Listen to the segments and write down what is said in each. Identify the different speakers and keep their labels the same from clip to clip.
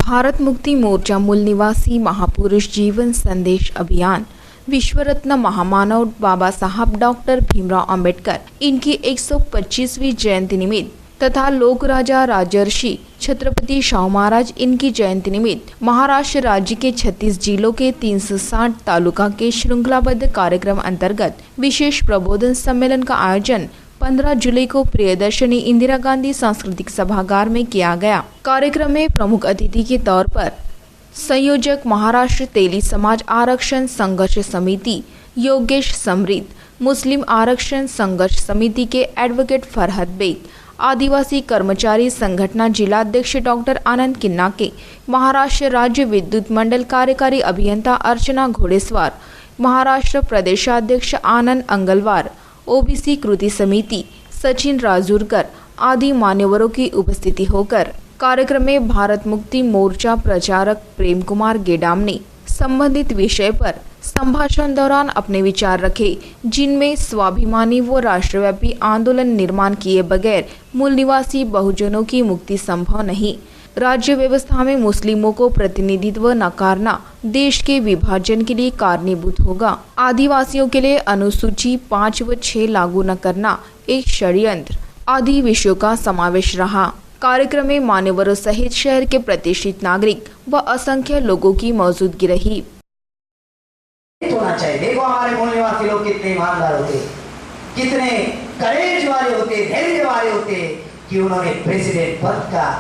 Speaker 1: भारत मुक्ति मोर्चा मूल निवासी महापुरुष जीवन संदेश अभियान विश्व रत्न महामानव बाबा साहब डॉक्टर भीमराव अंबेडकर इनकी 125वीं जयंती निमित्त तथा लोक राजा राजर्षि छत्रपति शाहू महाराज इनकी जयंती निमित्त महाराष्ट्र राज्य के 36 जिलों के 360 तालुका के श्रृंखलाबद्ध कार्यक्रम अंतर्गत विशेष प्रबोधन सम्मेलन का आयोजन 15 जुलाई को प्रियदर्शनी इंदिरा गांधी सांस्कृतिक सभागार में किया गया। कार्यक्रम में प्रमुख अतिथि के तौर पर संयोजक महाराष्ट्र तेली समाज आरक्षण संघर्ष समिति योगेश समृद्ध, मुस्लिम आरक्षण संघर्ष समिति के एडवोकेट फरहत बेग, आदिवासी कर्मचारी संगठन जिलाध्यक्ष डॉक्टर आनंद किन्नाके, महाराष्ट्र राज्य विद्युत मंडल कार्यकारी अभियंता अर्चना घोड़ेस्वार, महाराष्ट्र प्रदेशाध्यक्ष आनंद अंगलवार, ओबीसी कृति समिति सचिन राजूरकर आदि मान्यवरों की उपस्थिति होकर कार्यक्रम में भारत मुक्ति मोर्चा प्रचारक प्रेम कुमार गेडाम ने संबंधित विषय पर संभाषण दौरान अपने विचार रखे, जिनमें स्वाभिमानी व राष्ट्रव्यापी आंदोलन निर्माण किए बगैर मूल निवासी बहुजनों की मुक्ति संभव नहीं, राज्य व्यवस्था में मुस्लिमों को प्रतिनिधित्व नकारना देश के विभाजन के लिए कारणीभूत होगा, आदिवासियों के लिए अनुसूची 5 व 6 लागू न करना एक षड्यंत्र आदि विषयों का समावेश रहा। कार्यक्रम में मान्यवरों सहित शहर के प्रतिष्ठित नागरिक व असंख्य लोगों की मौजूदगी रही।
Speaker 2: होना चाहिए। देखो हमारे मूल निवासी लोग कितने ईमानदार होते, कितने करेज वाले होते, धैर्य वाले होते कि उन्होंने प्रेसिडेंट पद का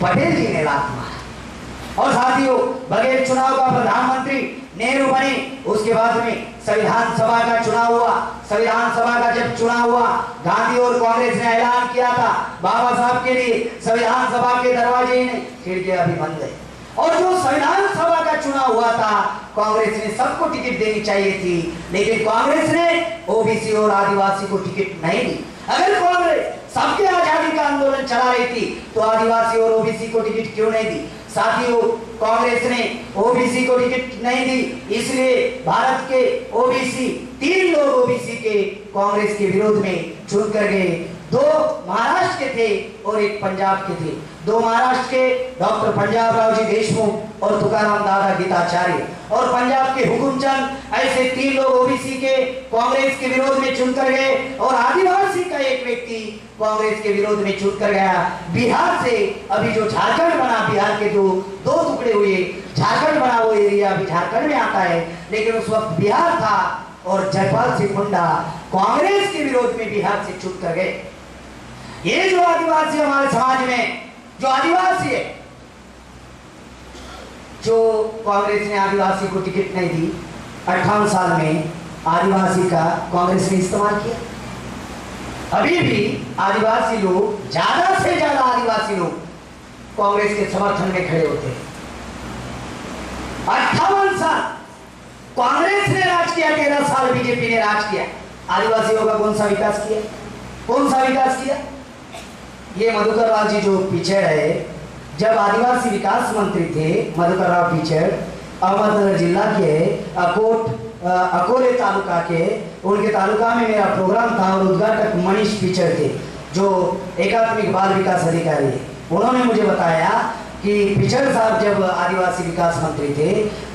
Speaker 2: पटेल जी ने लात मारा। और साथियों, बगैर चुनाव का प्रधानमंत्री नेहरू बने, उसके बाद में संविधान सभा का चुनाव हुआ। संविधान सभा का जब चुनाव हुआ, गांधी और कांग्रेस ने ऐलान किया था बाबा साहब के लिए संविधान सभा के दरवाजे ने खिड़कियां अभी बंद है। और जो संविधान सभा का चुनाव हुआ था, कांग्रेस ने सबको टिकट देनी चाहिए थी, लेकिन कांग्रेस ने ओबीसी और आदिवासी को टिकट नहीं दी। अगर कांग्रेस सबके आजादी का आंदोलन चला रही थी तो आदिवासी और ओबीसी को टिकट क्यों नहीं दी? साथियों, कांग्रेस ने ओबीसी को टिकट नहीं दी, इसलिए भारत के ओबीसी 3 लोग ओबीसी के कांग्रेस के विरोध में चुनकर गए। 2 महाराष्ट्र के थे और 1 पंजाब के थे। 2 महाराष्ट्र के डॉक्टर पंजाबराव जी देशमुख और तुकाराम दादा गीताचार्य, और पंजाब के हुकुमचंद, ऐसे 3 लोग ओबीसी के कांग्रेस के विरोध में चुनकर गए। और आदिवासी का एक व्यक्ति कांग्रेस के विरोध में चुनकर गया। बिहार से अभी जो झारखंड बना, बिहार के 2 टुकड़े हुए, झारखंड बना वो एरिया अभी झारखंड में आता है, लेकिन उस वक्त बिहार था और जयपाल सिंह मुंडा कांग्रेस के विरोध में बिहार से चुनकर गए। ये जो आदिवासी हमारे समाज में जो आदिवासी है, जो कांग्रेस ने आदिवासी को टिकट नहीं दी, 58 साल में आदिवासी का कांग्रेस ने इस्तेमाल किया। अभी भी आदिवासी लोग, ज्यादा से ज्यादा आदिवासी लोग कांग्रेस के समर्थन में खड़े होते हैं। 58 साल कांग्रेस ने राज किया, 13 साल बीजेपी ने राज किया। आदिवासियों का कौन सा विकास किया? कौन सा विकास किया? ये मधुकर राव जी जो पिछड़ है, जब आदिवासी विकास मंत्री थे मधुकर राव पिछड़, अहमदनगर जिला के अकोले तालुका के, उनके तालुका में मेरा प्रोग्राम था और उद्घाटक मनीष पिछड़ थे जो एकात्मिक बाल विकास अधिकारी है। उन्होंने मुझे बताया कि पिछड़ साहब जब आदिवासी विकास मंत्री थे,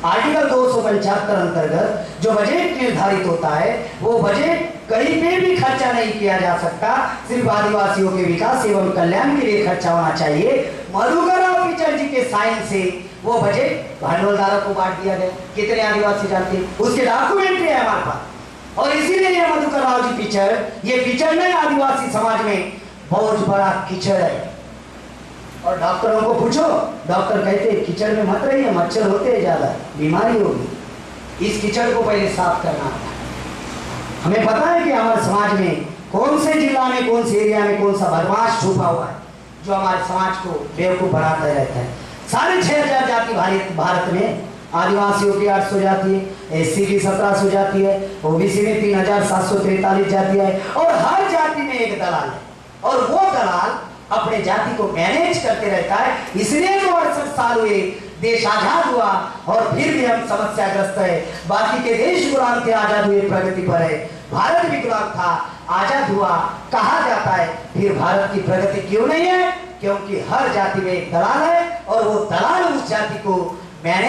Speaker 2: आर्टिकल 275 अंतर्गत जो बजट निर्धारित होता है, वो बजट कहीं पे भी खर्चा नहीं किया जा सकता, सिर्फ आदिवासियों के विकास एवं कल्याण के लिए खर्चा होना चाहिए। मधुकर राव पिछड़ जी के साइन से वो बजट भांडवलदारों को बांट दिया गया। कितने आदिवासी जानते हैं? उसके डॉक्यूमेंट्री है हमारे पास। और इसीलिए ये मधुकर राव जी पिछड़, ये पिछड़ नहीं, आदिवासी समाज में बहुत बड़ा कीचड़ है। और डॉक्टरों को पूछो, डॉक्टर कहते हैं कीचड़ में मत रहिए, मच्छर होते हैं, ज्यादा बीमारी होगी। इस कीचड़ को पहले साफ करना होता है। हमें पता है कि हमारे समाज में कौन से जिला में, कौन से एरिया में कौन सा बदमाश छुपा हुआ है जो हमारे समाज को बेवकूफ बनाता रहता है। 6,500 जाति भारत में, आदिवासियों की 800 जाति है, एससी की 1700 जाति है, ओबीसी में 3,743 जाति है, और हर जाति में एक दलाल है, और वो दलाल अपने जाति को मैनेज करते रहता है। इसलिए तो 68 साल हुए, देश आजाद हुआ और फिर भी हम समस्याग्रस्त है। बाकी के देश गुलाम थे, आजाद हुए, प्रगति पर है। भारत भी गुलाम था, आजाद हुआ, कहा जाता है, फिर भारत की प्रगति क्यों नहीं है? क्योंकि हर जाति में एक दलाल है और वो दलाल उस जाति को मैंने